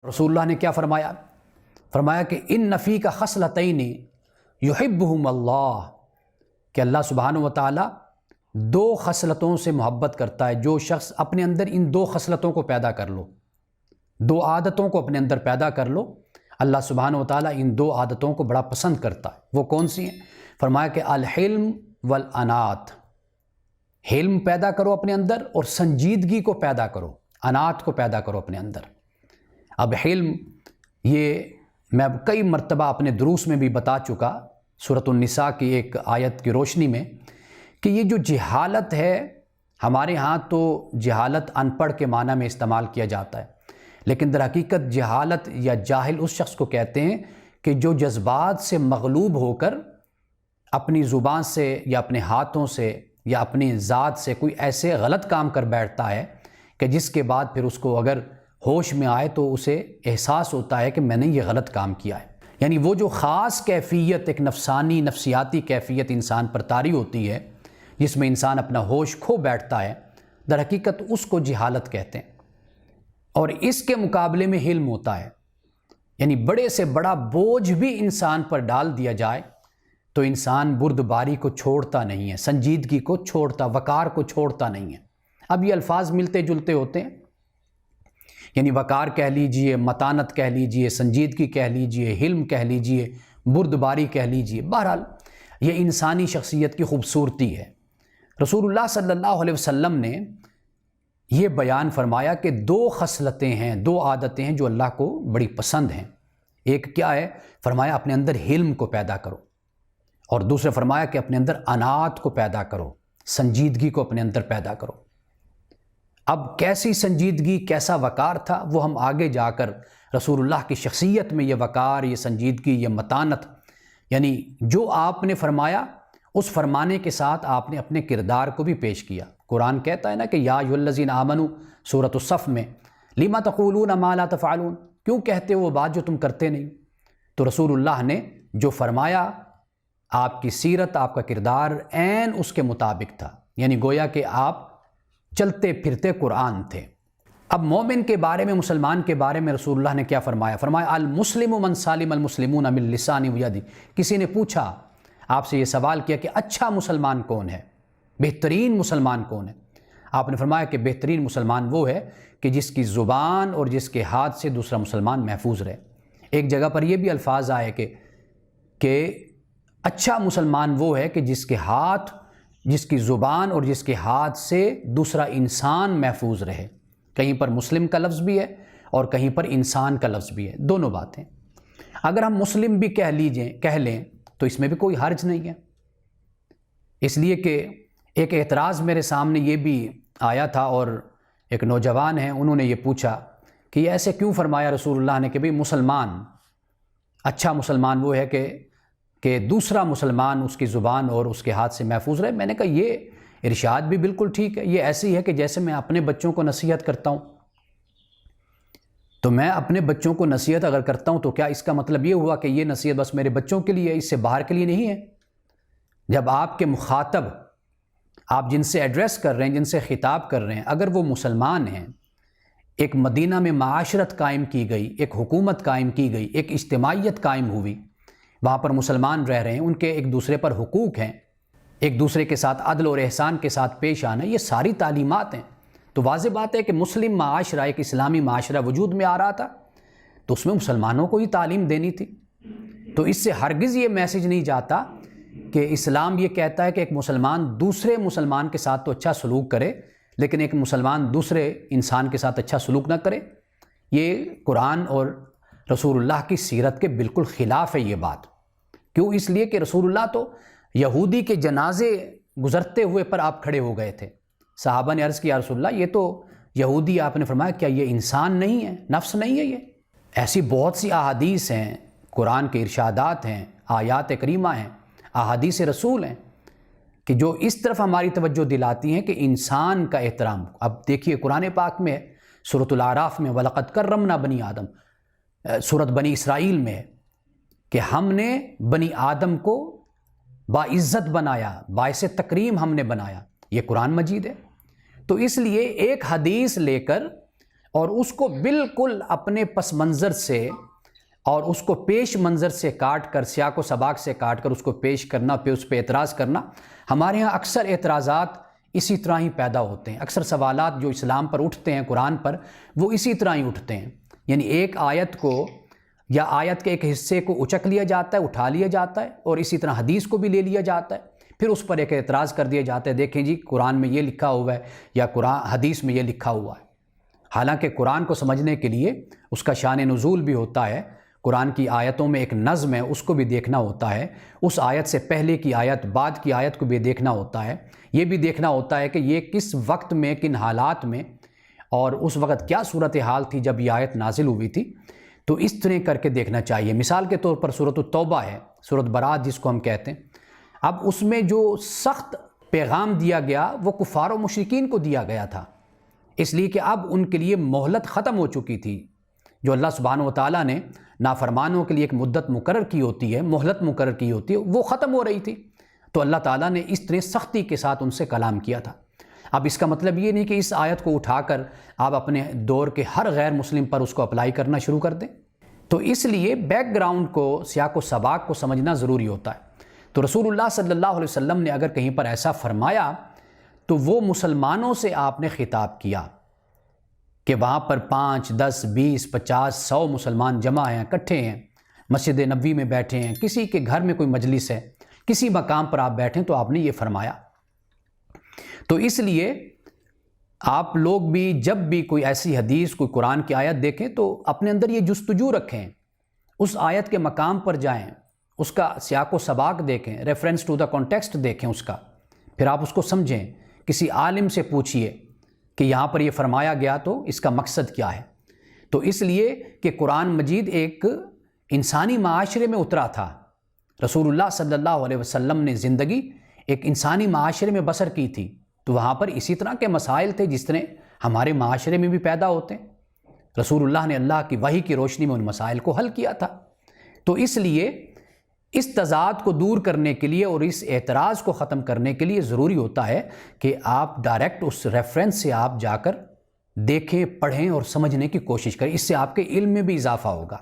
رسول اللہ نے کیا فرمایا؟ فرمایا کہ ان نفی کا خصلتین یحبہم اللہ، کہ اللہ سبحانہ و تعالیٰ دو خصلتوں سے محبت کرتا ہے۔ جو شخص اپنے اندر ان دو خصلتوں کو پیدا کر لو، دو عادتوں کو اپنے اندر پیدا کر لو، اللہ سبحانہ و تعالیٰ ان دو عادتوں کو بڑا پسند کرتا ہے۔ وہ کون سی ہیں؟ فرمایا کہ الحلم والانات، حلم پیدا کرو اپنے اندر اور سنجیدگی کو پیدا کرو، انات کو پیدا کرو اپنے اندر۔ اب حلم یہ میں کئی مرتبہ اپنے دروس میں بھی بتا چکا، سورۃ النساء کی ایک آیت کی روشنی میں، کہ یہ جو جہالت ہے، ہمارے ہاں تو جہالت ان پڑھ کے معنی میں استعمال کیا جاتا ہے، لیکن در حقیقت جہالت یا جاہل اس شخص کو کہتے ہیں کہ جو جذبات سے مغلوب ہو کر اپنی زبان سے یا اپنے ہاتھوں سے یا اپنی ذات سے کوئی ایسے غلط کام کر بیٹھتا ہے کہ جس کے بعد پھر اس کو اگر ہوش میں آئے تو اسے احساس ہوتا ہے کہ میں نے یہ غلط کام کیا ہے۔ یعنی وہ جو خاص کیفیت، ایک نفسانی نفسیاتی کیفیت انسان پر طاری ہوتی ہے، جس میں انسان اپنا ہوش کھو بیٹھتا ہے، در حقیقت اس کو جہالت کہتے ہیں۔ اور اس کے مقابلے میں حلم ہوتا ہے، یعنی بڑے سے بڑا بوجھ بھی انسان پر ڈال دیا جائے تو انسان بردباری کو چھوڑتا نہیں ہے، سنجیدگی کو چھوڑتا، وقار کو چھوڑتا نہیں ہے۔ اب یہ الفاظ ملتے جلتے ہوتے ہیں، یعنی وقار کہہ لیجئے، متانت کہہ لیجئے، سنجیدگی کہہ لیجئے، حلم کہہ لیجئے، بردباری کہہ لیجئے، بہرحال یہ انسانی شخصیت کی خوبصورتی ہے۔ رسول اللہ صلی اللہ علیہ وسلم نے یہ بیان فرمایا کہ دو خصلتیں ہیں، دو عادتیں ہیں جو اللہ کو بڑی پسند ہیں۔ ایک کیا ہے؟ فرمایا اپنے اندر حلم کو پیدا کرو، اور دوسرے فرمایا کہ اپنے اندر انات کو پیدا کرو، سنجیدگی کو اپنے اندر پیدا کرو۔ اب کیسی سنجیدگی، کیسا وقار تھا، وہ ہم آگے جا کر رسول اللہ کی شخصیت میں یہ وقار، یہ سنجیدگی، یہ متانت، یعنی جو آپ نے فرمایا اس فرمانے کے ساتھ آپ نے اپنے کردار کو بھی پیش کیا۔ قرآن کہتا ہے نا کہ یا ایھا الذین آمنوا، سورۃ الصف میں، لما تقولون ما لا تفعلون، کیوں کہتے ہو وہ بات جو تم کرتے نہیں؟ تو رسول اللہ نے جو فرمایا، آپ کی سیرت، آپ کا کردار عین اس کے مطابق تھا، یعنی گویا کہ آپ چلتے پھرتے قرآن تھے۔ اب مومن کے بارے میں، مسلمان کے بارے میں رسول اللہ نے کیا فرمایا؟ فرمایا المسلم من سالم المسلمون من لسانہ ویدہ۔ کسی نے پوچھا آپ سے یہ سوال کیا کہ اچھا مسلمان کون ہے، بہترین مسلمان کون ہے؟ آپ نے فرمایا کہ بہترین مسلمان وہ ہے کہ جس کی زبان اور جس کے ہاتھ سے دوسرا مسلمان محفوظ رہے۔ ایک جگہ پر یہ بھی الفاظ آئے کہ اچھا مسلمان وہ ہے کہ جس کے ہاتھ، جس کی زبان اور جس کے ہاتھ سے دوسرا انسان محفوظ رہے۔ کہیں پر مسلم کا لفظ بھی ہے اور کہیں پر انسان کا لفظ بھی ہے، دونوں باتیں۔ اگر ہم مسلم بھی کہہ لیں تو اس میں بھی کوئی حرج نہیں ہے، اس لیے کہ ایک اعتراض میرے سامنے یہ بھی آیا تھا، اور ایک نوجوان ہیں، انہوں نے یہ پوچھا کہ یہ ایسے کیوں فرمایا رسول اللہ نے کہ بھئی مسلمان، اچھا مسلمان وہ ہے کہ دوسرا مسلمان اس کی زبان اور اس کے ہاتھ سے محفوظ رہے۔ میں نے کہا یہ ارشاد بھی بالکل ٹھیک ہے، یہ ایسی ہے کہ جیسے میں اپنے بچوں کو نصیحت کرتا ہوں، تو میں اپنے بچوں کو نصیحت اگر کرتا ہوں تو کیا اس کا مطلب یہ ہوا کہ یہ نصیحت بس میرے بچوں کے لیے ہے، اس سے باہر کے لیے نہیں ہے؟ جب آپ کے مخاطب، آپ جن سے ایڈریس کر رہے ہیں، جن سے خطاب کر رہے ہیں، اگر وہ مسلمان ہیں، ایک مدینہ میں معاشرت قائم کی گئی، ایک حکومت قائم کی گئی، ایک اجتماعیت قائم ہوئی، وہاں پر مسلمان رہ رہے ہیں، ان کے ایک دوسرے پر حقوق ہیں، ایک دوسرے کے ساتھ عدل اور احسان کے ساتھ پیش آنا، یہ ساری تعلیمات ہیں، تو واضح بات ہے کہ مسلم معاشرہ، ایک اسلامی معاشرہ وجود میں آ رہا تھا، تو اس میں مسلمانوں کو ہی تعلیم دینی تھی۔ تو اس سے ہرگز یہ میسج نہیں جاتا کہ اسلام یہ کہتا ہے کہ ایک مسلمان دوسرے مسلمان کے ساتھ تو اچھا سلوک کرے، لیکن ایک مسلمان دوسرے انسان کے ساتھ اچھا سلوک نہ کرے۔ یہ قرآن اور رسول اللہ کی سیرت کے بالکل خلاف ہے یہ بات۔ کیوں؟ اس لیے کہ رسول اللہ تو یہودی کے جنازے گزرتے ہوئے پر آپ کھڑے ہو گئے تھے۔ صحابہ نے عرض کیا رسول اللہ یہ تو یہودی، آپ نے فرمایا کیا یہ انسان نہیں ہے، نفس نہیں ہے؟ یہ ایسی بہت سی احادیث ہیں، قرآن کے ارشادات ہیں، آیات کریمہ ہیں، احادیث رسول ہیں کہ جو اس طرف ہماری توجہ دلاتی ہیں کہ انسان کا احترام۔ اب دیکھیے قرآن پاک میں، سورۃ الاعراف میں وَلَقَدْ كَرَّمْنَا بَنِي آدم، سورۃ بنی اسرائیل میں کہ ہم نے بنی آدم کو باعزت بنایا، باعث تکریم ہم نے بنایا، یہ قرآن مجید ہے۔ تو اس لیے ایک حدیث لے کر اور اس کو بالکل اپنے پس منظر سے اور اس کو پیش منظر سے کاٹ کر، سیاق و سباق سے کاٹ کر اس کو پیش کرنا، پھر اس پہ اعتراض کرنا، ہمارے ہاں اکثر اعتراضات اسی طرح ہی پیدا ہوتے ہیں۔ اکثر سوالات جو اسلام پر اٹھتے ہیں، قرآن پر، وہ اسی طرح ہی اٹھتے ہیں۔ یعنی ایک آیت کو یا آیت کے ایک حصے کو اچک لیا جاتا ہے، اٹھا لیا جاتا ہے، اور اسی طرح حدیث کو بھی لے لیا جاتا ہے، پھر اس پر ایک اعتراض کر دیا جاتا ہے، دیکھیں جی قرآن میں یہ لکھا ہوا ہے یا قرآن حدیث میں یہ لکھا ہوا ہے۔ حالانکہ قرآن کو سمجھنے کے لیے اس کا شان نزول بھی ہوتا ہے، قرآن کی آیتوں میں ایک نظم ہے، اس کو بھی دیکھنا ہوتا ہے، اس آیت سے پہلے کی آیت، بعد کی آیت کو بھی دیکھنا ہوتا ہے، یہ بھی دیکھنا ہوتا ہے کہ یہ کس وقت میں، کن حالات میں، اور اس وقت کیا صورتحال تھی جب یہ آیت نازل ہوئی تھی۔ تو اس طرح کر کے دیکھنا چاہیے۔ مثال کے طور پر سورۃ التوبہ ہے، سورۃ برات جس کو ہم کہتے ہیں، اب اس میں جو سخت پیغام دیا گیا وہ کفار و مشرکین کو دیا گیا تھا، اس لیے کہ اب ان کے لیے مہلت ختم ہو چکی تھی۔ جو اللہ سبحانہ و تعالیٰ نے نافرمانوں کے لیے ایک مدت مقرر کی ہوتی ہے، مہلت مقرر کی ہوتی ہے، وہ ختم ہو رہی تھی، تو اللہ تعالیٰ نے اس طرح سختی کے ساتھ ان سے کلام کیا تھا۔ اب اس کا مطلب یہ نہیں کہ اس آیت کو اٹھا کر آپ اپنے دور کے ہر غیر مسلم پر اس کو اپلائی کرنا شروع کر دیں۔ تو اس لیے بیک گراؤنڈ کو، سیاق و سباق کو سمجھنا ضروری ہوتا ہے۔ تو رسول اللہ صلی اللہ علیہ وسلم نے اگر کہیں پر ایسا فرمایا تو وہ مسلمانوں سے آپ نے خطاب کیا کہ وہاں پر 5، 10، 20، 50، 100 مسلمان جمع ہیں، اکٹھے ہیں، مسجد نبوی میں بیٹھے ہیں، کسی کے گھر میں کوئی مجلس ہے، کسی مقام پر آپ بیٹھیں، تو آپ نے یہ فرمایا۔ تو اس لیے آپ لوگ بھی جب بھی کوئی ایسی حدیث، کوئی قرآن کی آیت دیکھیں تو اپنے اندر یہ جستجو رکھیں، اس آیت کے مقام پر جائیں، اس کا سیاق و سباق دیکھیں، ریفرنس ٹو دا کانٹیکسٹ دیکھیں اس کا، پھر آپ اس کو سمجھیں، کسی عالم سے پوچھئے کہ یہاں پر یہ فرمایا گیا تو اس کا مقصد کیا ہے۔ تو اس لیے کہ قرآن مجید ایک انسانی معاشرے میں اترا تھا، رسول اللہ صلی اللہ علیہ وسلم نے زندگی ایک انسانی معاشرے میں بسر کی تھی، تو وہاں پر اسی طرح کے مسائل تھے جس طرح ہمارے معاشرے میں بھی پیدا ہوتے ہیں۔ رسول اللہ نے اللہ کی وحی کی روشنی میں ان مسائل کو حل کیا تھا۔ تو اس لیے اس تضاد کو دور کرنے کے لیے اور اس اعتراض کو ختم کرنے کے لیے ضروری ہوتا ہے کہ آپ ڈائریکٹ اس ریفرنس سے آپ جا کر دیکھیں، پڑھیں اور سمجھنے کی کوشش کریں، اس سے آپ کے علم میں بھی اضافہ ہوگا۔